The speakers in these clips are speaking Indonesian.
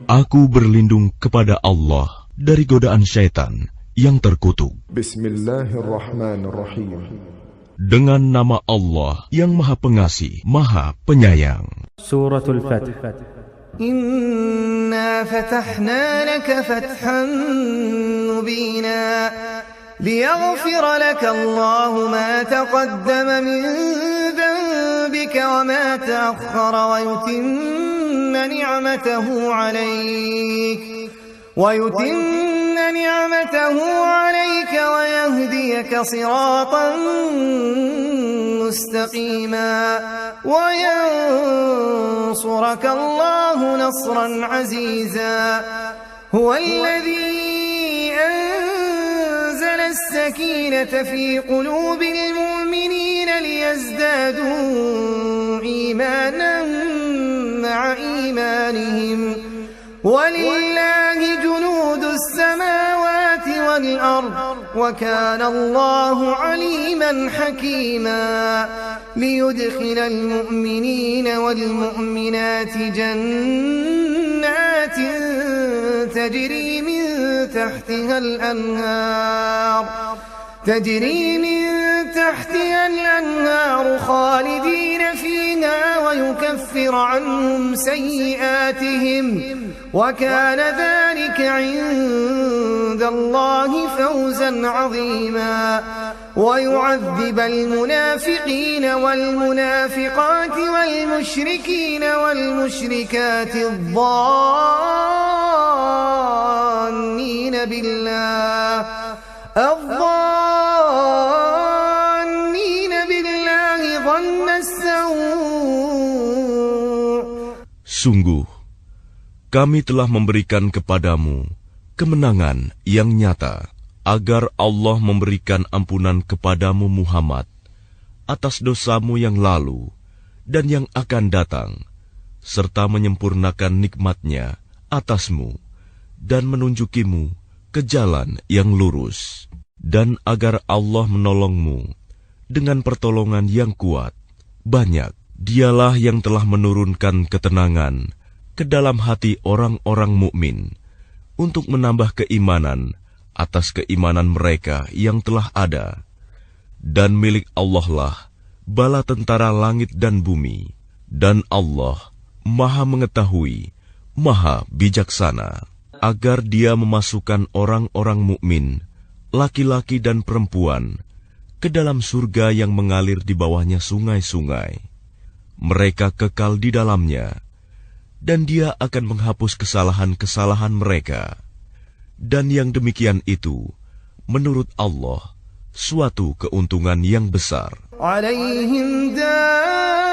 Aku berlindung kepada Allah dari godaan syaitan yang terkutuk. Bismillahirrahmanirrahim. Dengan nama Allah yang Maha Pengasih, Maha Penyayang. Suratul Fath. Inna fatahna laka fathan mubina liyaghfira laka Allahu ma taqaddama min dhanbika wa ma ta'akhkhara wa yutimma ni'matahu 'alayka wa yahdiyaka siratan mustaqima wa yansuraka Allahu nasran 'aziza huwa alladhi anzala as-sakinata fi qulubil mu'minina liyazdadu imanan ma'a imanihim walillahi junudus samawati wal ard wa kana Allahu 'aliman hakima liyudkhilal mu'minina wal mu'minati jannatin tajri min tahtiha al-anhar khalidina fiha wa yukaffir 'anhum sayyi'atihim wa kana dhalika 'inda Allahi fawzan 'azima wa yu'adhdhib al-munafiqina wal-munafiqati wal-mushrikina wal-mushrikati adh-dhannina billahi dhanna as-saw'. Sungguh, kami telah memberikan kepadamu kemenangan yang nyata, agar Allah memberikan ampunan kepadamu Muhammad atas dosamu yang lalu dan yang akan datang, serta menyempurnakan nikmat-Nya atasmu dan menunjukimu ke jalan yang lurus, dan agar Allah menolongmu dengan pertolongan yang kuat, banyak. Dialah yang telah menurunkan ketenangan ke dalam hati orang-orang mukmin untuk menambah keimanan atas keimanan mereka yang telah ada. Dan milik Allah lah bala tentara langit dan bumi, dan Allah Maha Mengetahui, Maha Bijaksana, agar Dia memasukkan orang-orang mukmin, laki-laki dan perempuan, ke dalam surga yang mengalir di bawahnya sungai-sungai. Mereka kekal di dalamnya, dan Dia akan menghapus kesalahan-kesalahan mereka. Dan yang demikian itu, menurut Allah, suatu keuntungan yang besar. Alaihim dairatus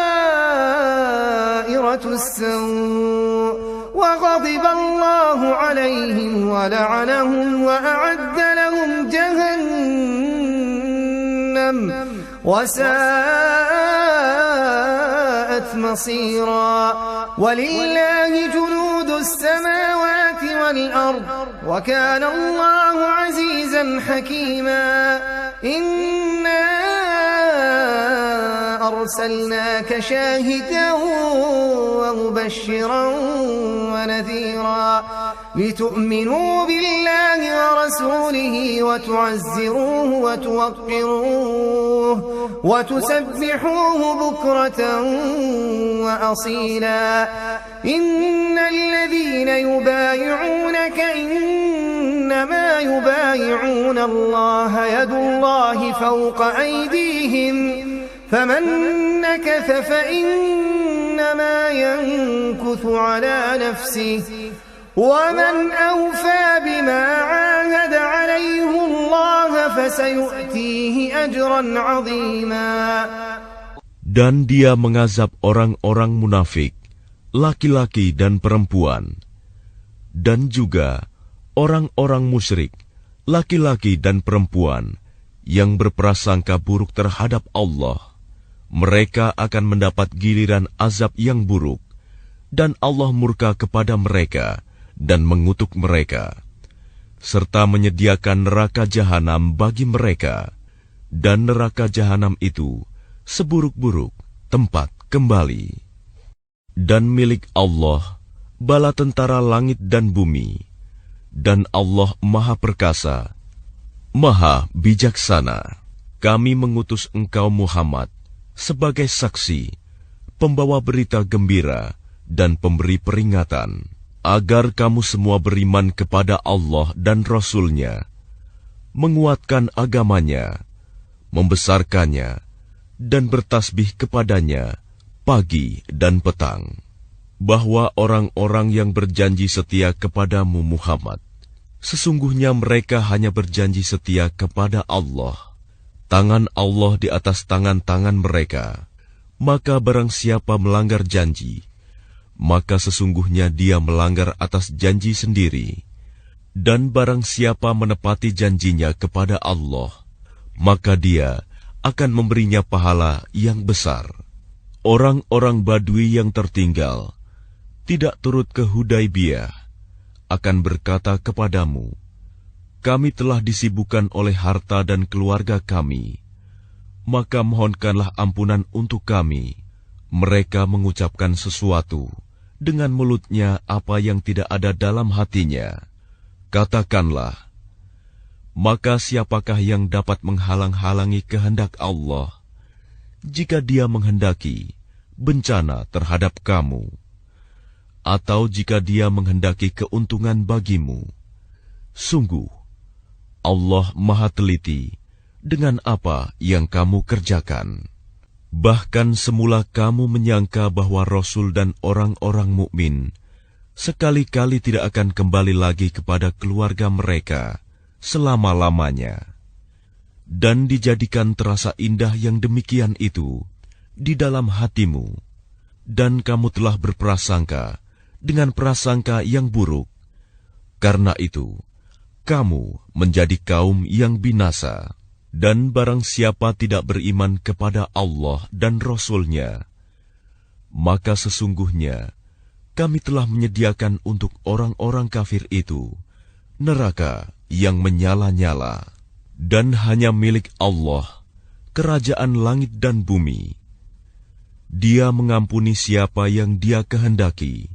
saw' wa ghadiba Allahu alaihim wa la'anahum wa a'adda lahum jahannam wa sa'at masira walillahi junudus samawati wal ard wa kana Allahu 'azizan hakima. Inna أرسلناك شاهدا ومبشرا ونذيرا لتؤمنوا بالله ورسوله وتعزروه وتوقروه وتسبحوه بكرة وأصيلا إن الذين يبايعونك إنما يبايعون الله يد الله فوق أيديهم فمن نكث فإنما ينكث على نفسه ومن أوفى بما عاهد عليه الله فسيؤتيه أجرا عظيما. Dan Dia mengazab orang-orang munafik, laki-laki dan perempuan, dan juga orang-orang musyrik, laki-laki dan perempuan, yang berprasangka buruk terhadap Allah. Mereka akan mendapat giliran azab yang buruk, dan Allah murka kepada mereka dan mengutuk mereka, serta menyediakan neraka jahanam bagi mereka, dan neraka jahanam itu seburuk-buruk tempat kembali. Dan milik Allah bala tentara langit dan bumi, dan Allah Maha Perkasa, Maha Bijaksana. Kami mengutus engkau Muhammad sebagai saksi, pembawa berita gembira dan pemberi peringatan, agar kamu semua beriman kepada Allah dan Rasul-Nya, menguatkan agamanya, membesarkannya, dan bertasbih kepadanya pagi dan petang. Bahwa orang-orang yang berjanji setia kepadamu Muhammad, sesungguhnya mereka hanya berjanji setia kepada Allah. Tangan Allah di atas tangan-tangan mereka. Maka barang siapa melanggar janji, maka sesungguhnya dia melanggar atas janji sendiri. Dan barang siapa menepati janjinya kepada Allah, maka dia akan memberinya pahala yang besar. Orang-orang Badui yang tertinggal tidak turut ke Hudaibiyah akan berkata kepadamu, kami telah disibukkan oleh harta dan keluarga kami, maka mohonkanlah ampunan untuk kami. Mereka mengucapkan sesuatu dengan mulutnya apa yang tidak ada dalam hatinya. Katakanlah, maka siapakah yang dapat menghalang-halangi kehendak Allah jika Dia menghendaki bencana terhadap kamu, atau jika Dia menghendaki keuntungan bagimu? Sungguh, Allah Maha Teliti dengan apa yang kamu kerjakan. Bahkan semula kamu menyangka bahwa Rasul dan orang-orang mukmin sekali-kali tidak akan kembali lagi kepada keluarga mereka selama-lamanya. Dan dijadikan terasa indah yang demikian itu di dalam hatimu, dan kamu telah berprasangka dengan prasangka yang buruk. Karena itu, kamu menjadi kaum yang binasa. Dan barang siapa tidak beriman kepada Allah dan Rasul-Nya, maka sesungguhnya kami telah menyediakan untuk orang-orang kafir itu neraka yang menyala-nyala. Dan hanya milik Allah kerajaan langit dan bumi. Dia mengampuni siapa yang Dia kehendaki,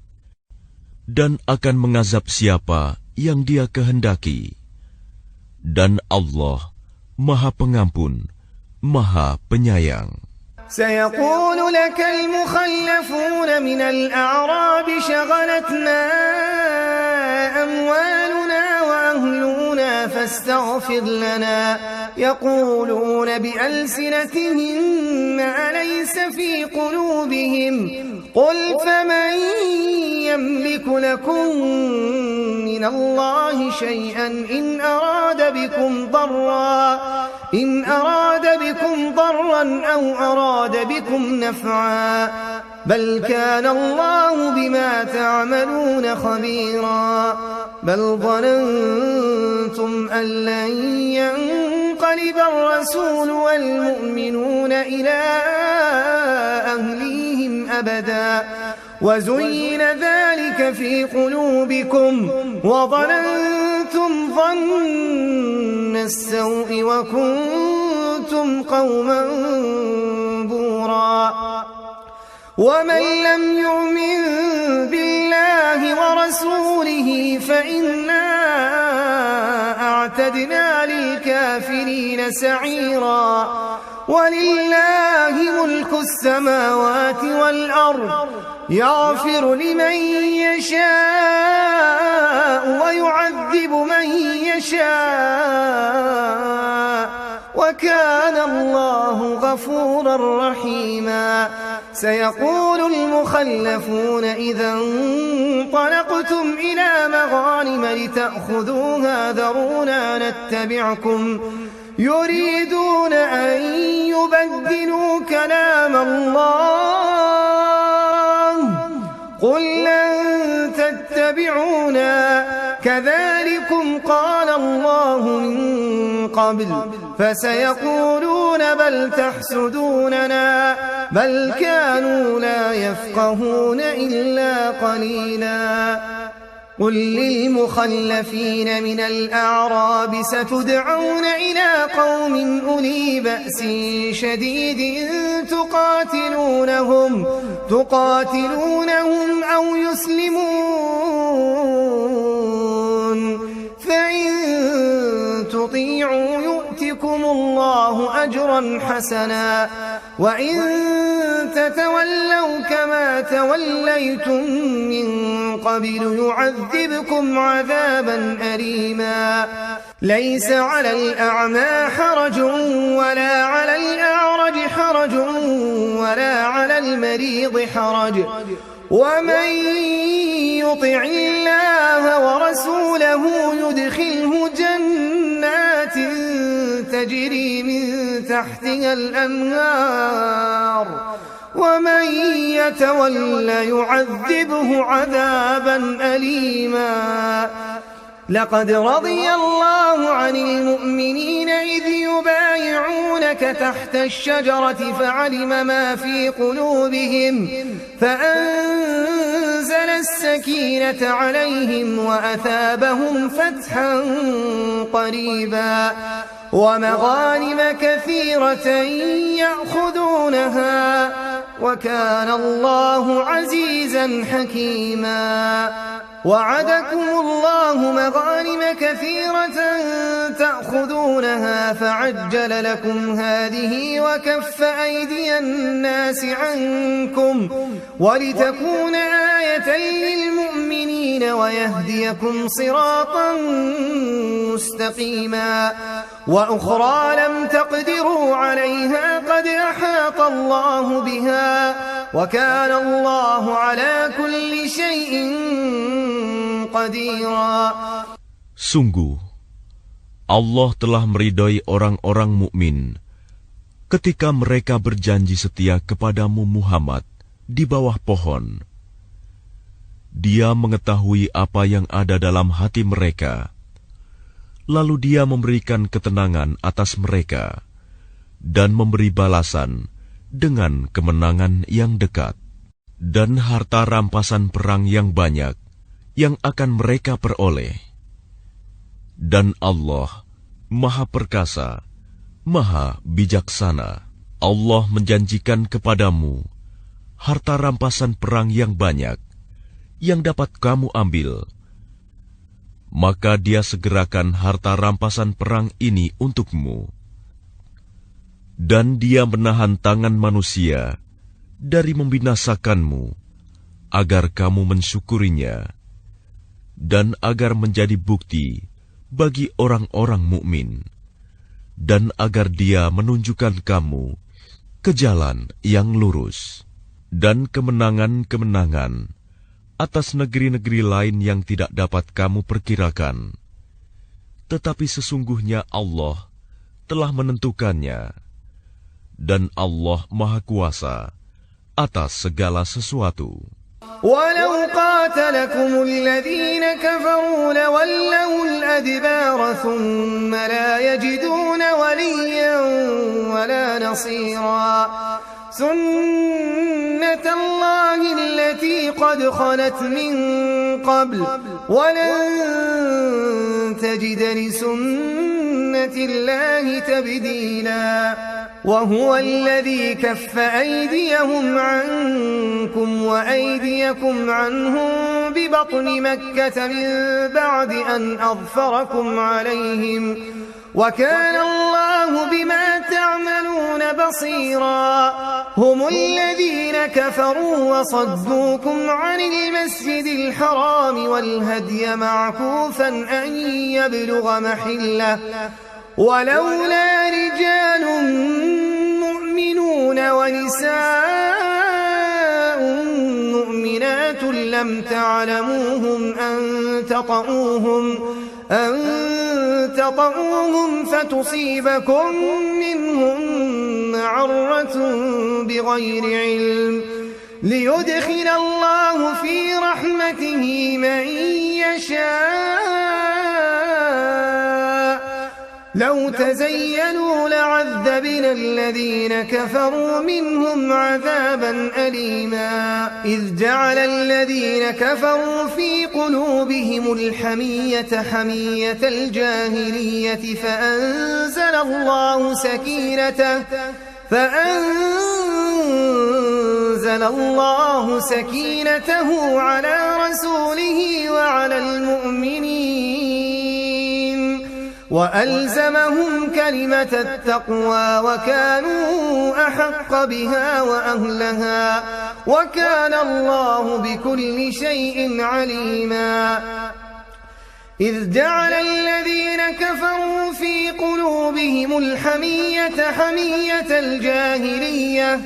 dan akan mengazab siapa yang Dia kehendaki. Dan Allah Maha Pengampun, Maha Penyayang. سيقول لك المخلفون من الأعراب شغلتنا أموالنا وأهلنا فاستغفر لنا يقولون بألسنتهم ما ليس في قلوبهم قل فمن يملك لكم من الله شيئا إن أراد بكم ضرا أو أراد بكم نفعا بل كان الله بما تعملون خبيرا بل ظننتم أن لن ينقلب الرسول والمؤمنون إلى أهليهم أبدا وزين ذلك في قلوبكم وظننتم ظن السوء وكنتم قوما بورا ومن لم يؤمن بالله ورسوله فإنا أعتدنا للكافرين سعيرا ولله ملك السماوات والأرض يغفر لمن يشاء ويعذب من يشاء وكان الله غفورا رحيما سيقول المخلفون إذا انطلقتم إلى مغانم لتأخذوها ذرونا نتبعكم يريدون أن يبدلوا كلام الله قل لن تتبعونا كذلكم قال الله من قبل فسيقولون بل تحسدوننا بل كانوا لا يفقهون إلا قليلا قل للمخلفين من الأعراب ستدعون إلى قوم أولي بأس شديد تقاتلونهم أو يسلمون فإن تطيعوا يؤتكم الله أجرا حسنا وإن تتولوا كما توليتم من قبل يعذبكم عذابا أليما ليس على الأعمى حرج ولا على الأعرج حرج ولا على المريض حرج ومن يطع الله ورسوله يدخله جنات تجري من تحتها الأنهار ومن يتول يعذبه عذابا أليما لقد رضي الله عن المؤمنين إذ يبايعونك تحت الشجرة فعلم ما في قلوبهم فأنزل السكينة عليهم وأثابهم فتحا قريبا ومغانم كثيرة يأخذونها وكان الله عزيزا حكيما وعدكم الله مغانم كثيرة تأخذونها فعجل لكم هذه وكف أيدي الناس عنكم ولتكون آية للمؤمنين ويهديكم صراطا مستقيما وأخرى لم تقدروا عليها قد أحاط الله بها وكان الله على كل شيء قديرا. Sungguh, Allah telah meridhai orang-orang mukmin ketika mereka berjanji setia kepadamu Muhammad di bawah pohon. Dia mengetahui apa yang ada dalam hati mereka. Lalu dia memberikan ketenangan atas mereka dan memberi balasan dengan kemenangan yang dekat dan harta rampasan perang yang banyak yang akan mereka peroleh. Dan Allah Maha Perkasa, Maha Bijaksana. Allah menjanjikan kepadamu harta rampasan perang yang banyak yang dapat kamu ambil. Maka dia segerakan harta rampasan perang ini untukmu. Dan dia menahan tangan manusia dari membinasakanmu, agar kamu mensyukurinya, dan agar menjadi bukti bagi orang-orang mukmin, dan agar dia menunjukkan kamu ke jalan yang lurus, dan kemenangan-kemenangan atas negeri-negeri lain yang tidak dapat kamu perkirakan. Tetapi sesungguhnya Allah telah menentukannya, dan Allah Maha Kuasa atas segala sesuatu. ولو قاتلكم الذين كفروا لولوا الأدبار ثم لا يجدون وليا ولا نصيرا سنة الله التي قد خلت من قبل ولن تجد لسنة الله تبديلا وهو الذي كف أيديهم عنكم وأيديكم عنهم ببطن مكة من بعد أن أظفركم عليهم وكان الله بما تعملون بصيرا هم الذين كفروا وصدوكم عن المسجد الحرام والهدي معكوفا أن يبلغ محله ولولا رجال مؤمنون ونساء مؤمنات لم تعلموهم أن تطؤوهم فتصيبكم منهم معرة بغير علم ليدخل الله في رحمته من يشاء لو تزينوا لعذبنا الذين كفروا منهم عذابا أليما إذ جعل الذين كفروا في قلوبهم الحمية حمية الجاهلية فأنزل الله سكينته على رسوله وعلى المؤمنين وألزمهم كلمة التقوى وكانوا أحق بها وأهلها وكان الله بكل شيء عليما إذ جعل الذين كفروا في قلوبهم الحمية حمية الجاهلية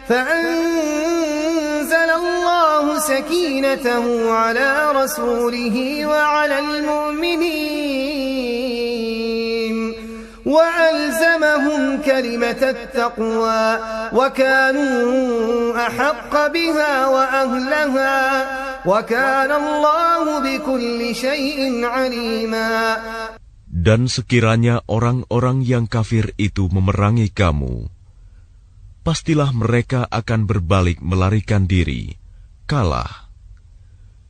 فأنزل الله سكينته على رسوله وعلى المؤمنين وألزمهم كلمة التقوى وكانوا أحق بها وأهلها وكان الله بكل شيء عليما. Dan sekiranya orang-orang yang kafir itu memerangi kamu, pastilah mereka akan berbalik melarikan diri, kalah.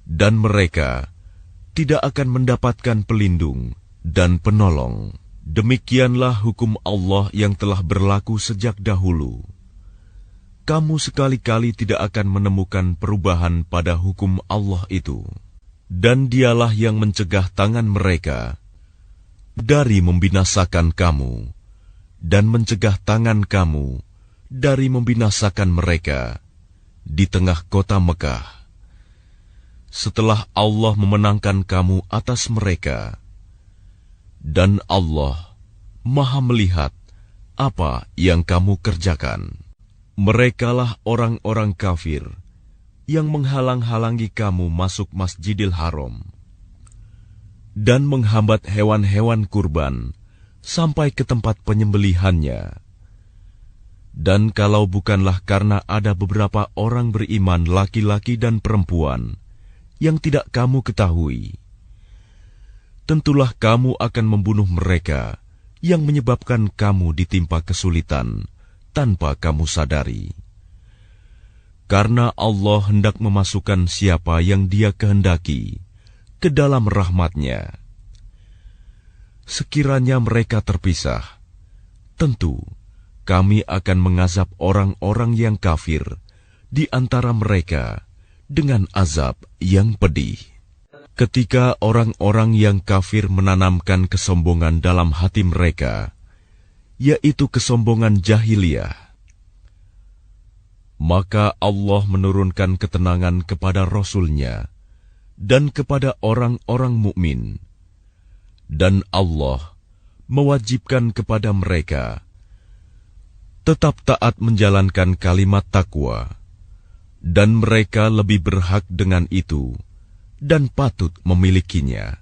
Dan mereka tidak akan mendapatkan pelindung dan penolong. Demikianlah hukum Allah yang telah berlaku sejak dahulu. Kamu sekali-kali tidak akan menemukan perubahan pada hukum Allah itu. Dan dialah yang mencegah tangan mereka dari membinasakan kamu, dan mencegah tangan kamu dari membinasakan mereka di tengah kota Mekah. Setelah Allah memenangkan kamu atas mereka, dan Allah Maha melihat apa yang kamu kerjakan. Merekalah orang-orang kafir yang menghalang-halangi kamu masuk Masjidil Haram dan menghambat hewan-hewan kurban sampai ke tempat penyembelihannya. Dan kalau bukanlah karena ada beberapa orang beriman laki-laki dan perempuan yang tidak kamu ketahui, tentulah kamu akan membunuh mereka yang menyebabkan kamu ditimpa kesulitan tanpa kamu sadari. Karena Allah hendak memasukkan siapa yang Dia kehendaki ke dalam rahmat-Nya. Sekiranya mereka terpisah, tentu kami akan mengazab orang-orang yang kafir di antara mereka dengan azab yang pedih. Ketika orang-orang yang kafir menanamkan kesombongan dalam hati mereka, yaitu kesombongan jahiliyah, maka Allah menurunkan ketenangan kepada Rasul-Nya dan kepada orang-orang mukmin, dan Allah mewajibkan kepada mereka tetap taat menjalankan kalimat takwa, dan mereka lebih berhak dengan itu dan patut memilikinya.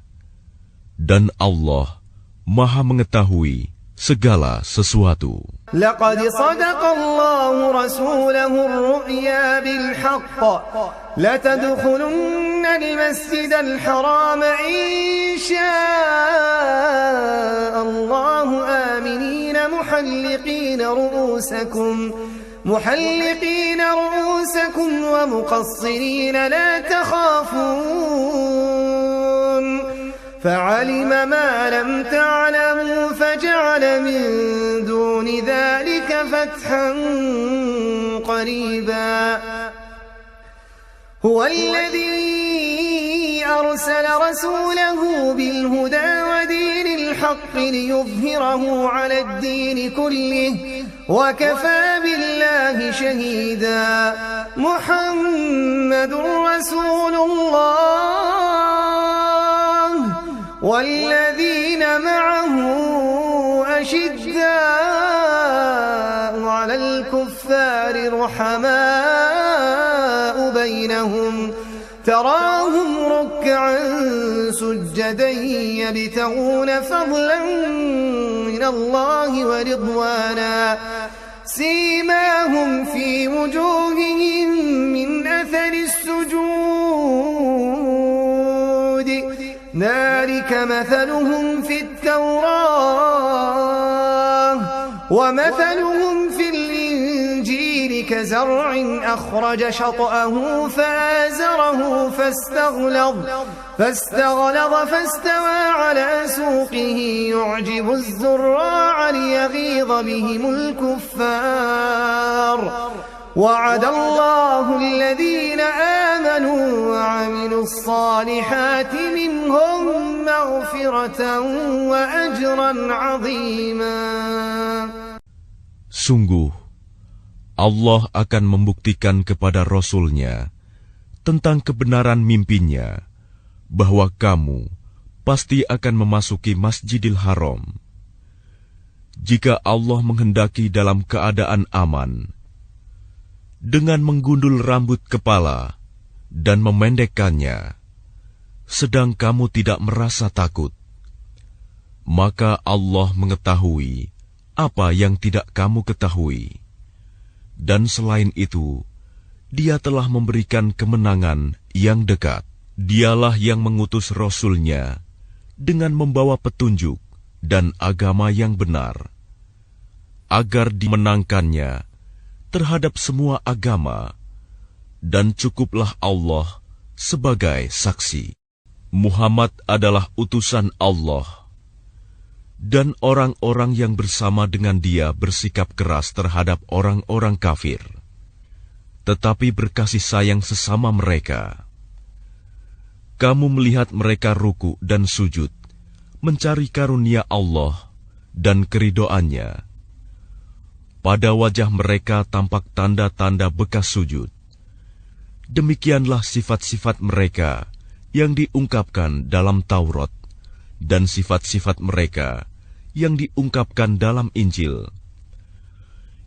Dan Allah Maha mengetahui segala sesuatu. لقد صدق الله رسوله الرؤيا بالحق لتدخلن المسجد الحرام إن شاء الله آمنين محلقين رؤوسكم ومقصرين لا تخافون فعلم ما لم تعلموا فجعل من دون ذلك فتحا قريبا هو الذي أرسل رسوله بالهدى ودين الحق ليظهره على الدين كله وكفى بالله شهيدا محمد رسول الله والذين معه أشداء على الكفار رحماء بينهم تراهم ركعا سجدا يبتغون فضلا من الله ورضوانا سيماهم في وجوههم من أثر السجود ذلك مثلهم في التوراة ومثلهم في الإنجيل كزرع أخرج شطأه فآزره فاستغلظ فاستوى على سوقه يعجب الزراع ليغيظ بهم الكفار وعد الله الذين آمنوا وعملوا الصالحات منهم مغفرة وأجرا عظيما. Sungguh, Allah akan membuktikan kepada Rasul-Nya tentang kebenaran mimpinya bahwa kamu pasti akan memasuki Masjidil Haram. Jika Allah menghendaki dalam keadaan aman, dengan menggundul rambut kepala dan memendekkannya, sedang kamu tidak merasa takut, maka Allah mengetahui apa yang tidak kamu ketahui. Dan selain itu, Dia telah memberikan kemenangan yang dekat. Dialah yang mengutus Rasul-Nya dengan membawa petunjuk dan agama yang benar, agar dimenangkannya terhadap semua agama, dan cukuplah Allah sebagai saksi. Muhammad adalah utusan Allah, dan orang-orang yang bersama dengan dia bersikap keras terhadap orang-orang kafir, tetapi berkasih sayang sesama mereka. Kamu melihat mereka ruku dan sujud, mencari karunia Allah dan keridoannya. Pada wajah mereka tampak tanda-tanda bekas sujud. Demikianlah sifat-sifat mereka yang diungkapkan dalam Taurat, dan sifat-sifat mereka yang diungkapkan dalam Injil,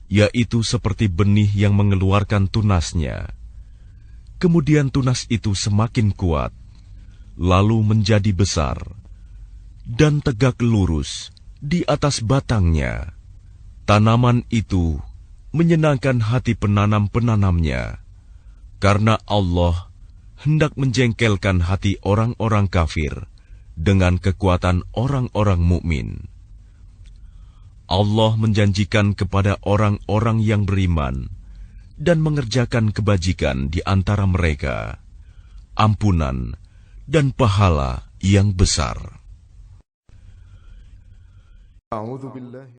yaitu seperti benih yang mengeluarkan tunasnya. Kemudian tunas itu semakin kuat, lalu menjadi besar, dan tegak lurus di atas batangnya. Tanaman itu menyenangkan hati penanam-penanamnya, karena Allah hendak menjengkelkan hati orang-orang kafir dengan kekuatan orang-orang mukmin. Allah menjanjikan kepada orang-orang yang beriman dan mengerjakan kebajikan di antara mereka ampunan dan pahala yang besar.